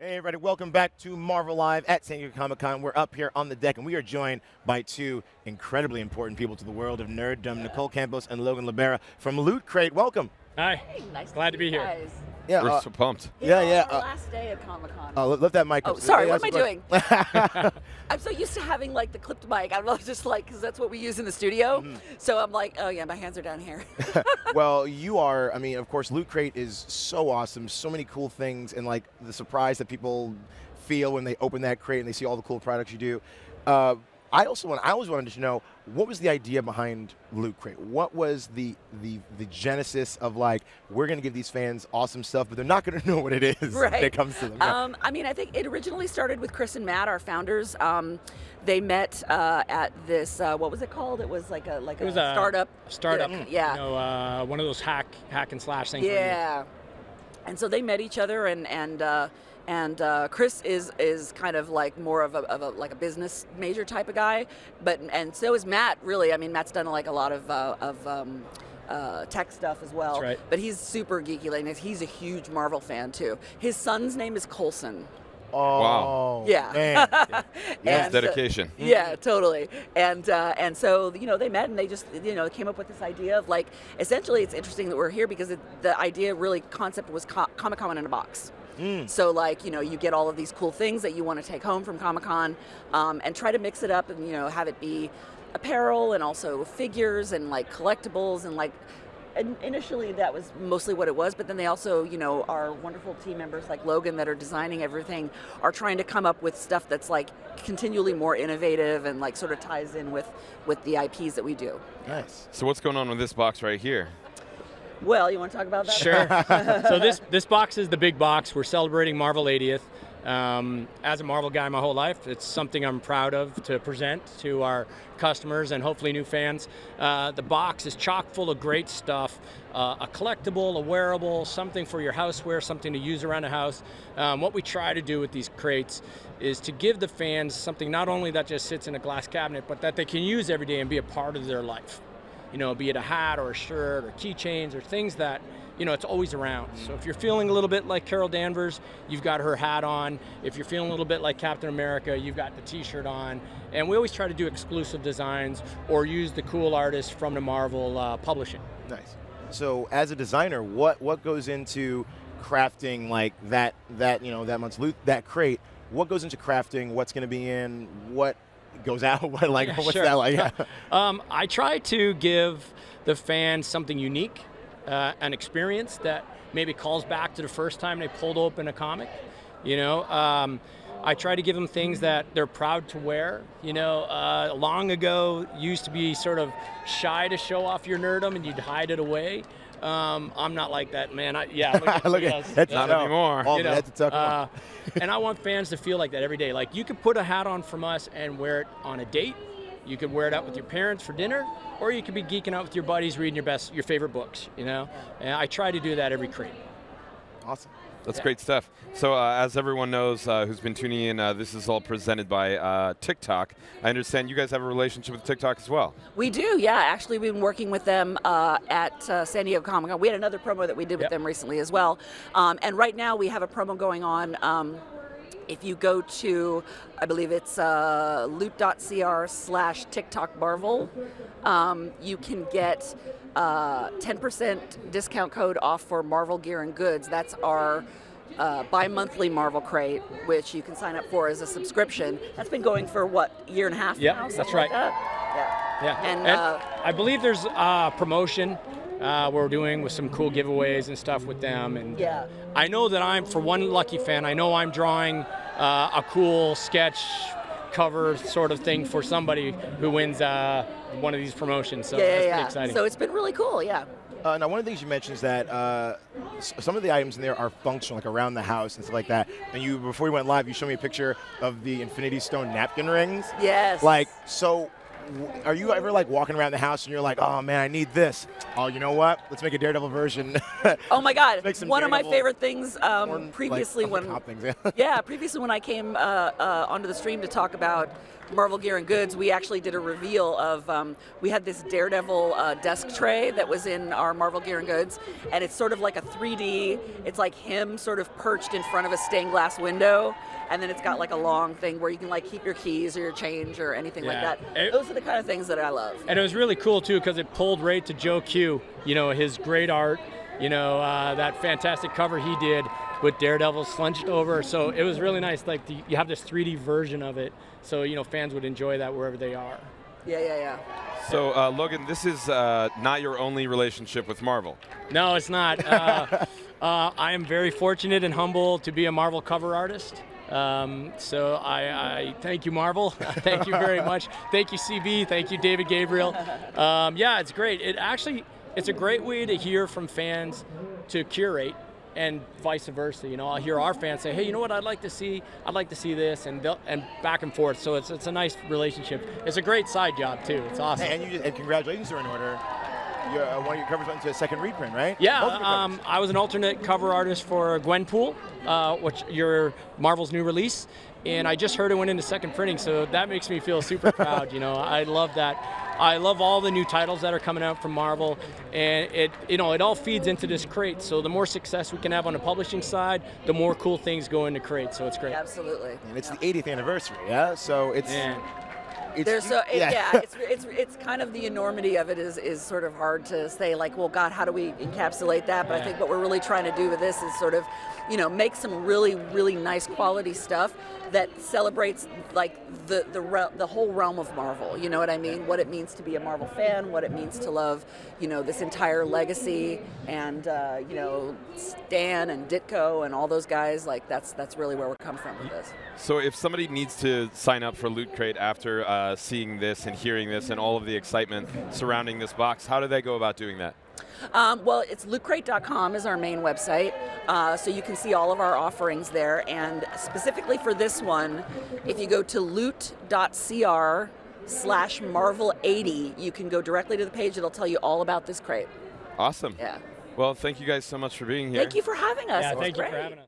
Hey everybody, welcome back to Marvel Live at San Diego Comic-Con. We're up here on the deck and we are joined by two incredibly important people to the world of nerddom, Nicole Campos and Logan Lubera from Lootcrate. Welcome. Hi. Hey, nice Glad to be here. guys. Yeah, We're so pumped. Yeah. Our last day at Comic-Con. Lift that mic up. Oh, sorry, what am I doing? I'm so used to having like the clipped mic. I don't know, just like, because that's what we use in the studio. So I'm like, oh yeah, my hands are down here. Well, you are, I mean, of course, Lootcrate is so awesome. So many cool things and like the surprise that people feel when they open that crate and they see all the cool products you do. I always wanted to know, what was the idea behind Lootcrate? What was the genesis of like, we're going to give these fans awesome stuff, but they're not going to know what it is when it comes to them? I mean, I think it originally started with Chris and Matt, our founders. They met at this, what was it called? It was like a startup. Startup. Yeah. You know, one of those hack and slash things. Yeah. And so they met each other, and Chris is kind of like more of a business major type of guy, and so is Matt. Really, I mean, Matt's done like a lot of tech stuff as well. That's right. But he's super geeky. Like he's a huge Marvel fan too. His son's name is Coulson. Oh, wow. Yeah. Man. That's dedication. Yeah, totally. And so they met and they just came up with this idea of like, essentially it's interesting that we're here because the idea really concept was Comic-Con in a box. So like, you get all of these cool things that you want to take home from Comic-Con, and try to mix it up and, have it be apparel and also figures and like collectibles and like, initially that was mostly what it was, but then they also, our wonderful team members like Logan that are designing everything are trying to come up with stuff that's like continually more innovative and like sort of ties in with the IPs that we do. Nice. So what's going on with this box right here? Well, you want to talk about that? Sure. So this box is the big box. We're celebrating Marvel 80th. As a Marvel guy my whole life, it's something I'm proud of to present to our customers and hopefully new fans. The box is chock full of great stuff, a collectible, a wearable, something for your houseware, something to use around the house. What we try to do with these crates is to give the fans something not only that just sits in a glass cabinet, but that they can use every day and be a part of their life. Be it a hat or a shirt or keychains or things that, it's always around. So if you're feeling a little bit like Carol Danvers, you've got her hat on. If you're feeling a little bit like Captain America, you've got the t-shirt on. And we always try to do exclusive designs or use the cool artists from the Marvel publishing. Nice. So as a designer, what goes into crafting like that month's loot, that crate? What goes into crafting? What's going to be in? What goes out? What's sure. that like? I try to give the fans something unique, an experience that maybe calls back to the first time they pulled open a comic. I try to give them things that they're proud to wear. Long ago, used to be sort of shy to show off your nerdom and you'd hide it away. I'm not like that, man. Look at that's not anymore. And I want fans to feel like that every day. Like you could put a hat on from us and wear it on a date. You could wear it out with your parents for dinner, or you could be geeking out with your buddies reading your favorite books. And I try to do that every crate. Awesome. That's great stuff. So as everyone knows who's been tuning in, this is all presented by TikTok. I understand you guys have a relationship with TikTok as well. We do, yeah. Actually, we've been working with them at San Diego Comic-Con. We had another promo that we did with them recently as well. And right now we have a promo going on. If you go to, I believe it's loot.cr/TikTok Marvel, you can get 10% discount code off for Marvel Gear and Goods. That's our bi-monthly Marvel crate, which you can sign up for as a subscription. That's been going for what, year and a half now? That's right. Like that? Yeah. And I believe there's a promotion we're doing with some cool giveaways and stuff with them. And yeah. I know that I'm, for one lucky fan, I know I'm drawing a cool sketch cover sort of thing for somebody who wins one of these promotions. So that's pretty exciting. So it's been really cool, yeah. Now, one of the things you mentioned is that some of the items in there are functional, like around the house and stuff like that. And before we went live, you showed me a picture of the Infinity Stone napkin rings. Yes. So are you ever like walking around the house and you're like, oh man, I need this? Oh, you know what? Let's make a Daredevil version. Oh my God! Make some One of my Daredevil favorite things previously like, when things, previously when I came onto the stream to talk about Marvel Gear and Goods, we actually did a reveal of we had this Daredevil desk tray that was in our Marvel Gear and Goods, and it's sort of like a 3D. It's like him sort of perched in front of a stained glass window, and then it's got like a long thing where you can like keep your keys or your change or anything like that. Those are the kind of things that I love. And it was really cool too because it pulled right to Joe Q. You know, his great art. You know, that fantastic cover he did with Daredevil slunched over. So it was really nice. Like you have this 3D version of it, so you know fans would enjoy that wherever they are. Yeah. So Logan, this is not your only relationship with Marvel. No, it's not. I am very fortunate and humble to be a Marvel cover artist. So I thank you, Marvel. Thank you very much. Thank you, CB. Thank you, David Gabriel. Yeah, it's great. It's a great way to hear from fans to curate, and vice versa. You know, I'll hear our fans say, "Hey, you know what? I'd like to see this," and back and forth. So it's a nice relationship. It's a great side job too. It's awesome. Hey, and congratulations are in order. One of your covers went into a second reprint, right? Yeah, I was an alternate cover artist for Gwenpool, which your Marvel's new release, and I just heard it went into second printing, so that makes me feel super proud. You know, I love that. I love all the new titles that are coming out from Marvel, and it all feeds into this crate. So the more success we can have on the publishing side, the more cool things go into crate. So it's great. Absolutely. And it's the 80th anniversary, yeah. So it's. Man. It's kind of the enormity of it is sort of hard to say, like, well, God, how do we encapsulate that? But I think what we're really trying to do with this is sort of, you know, make some really, really nice quality stuff that celebrates like the whole realm of Marvel. You know what I mean? What it means to be a Marvel fan, what it means to love, you know, this entire legacy, and you know, Stan and Ditko and all those guys. Like that's really where we're coming from with this. So if somebody needs to sign up for Loot Crate after seeing this and hearing this and all of the excitement surrounding this box, how do they go about doing that? Well, it's lootcrate.com is our main website, so you can see all of our offerings there. And specifically for this one, if you go to loot.cr/Marvel80, you can go directly to the page. It'll tell you all about this crate. Awesome. Yeah. Well, thank you guys so much for being here. Thank you for having us. Yeah, It was thank you great. for having us.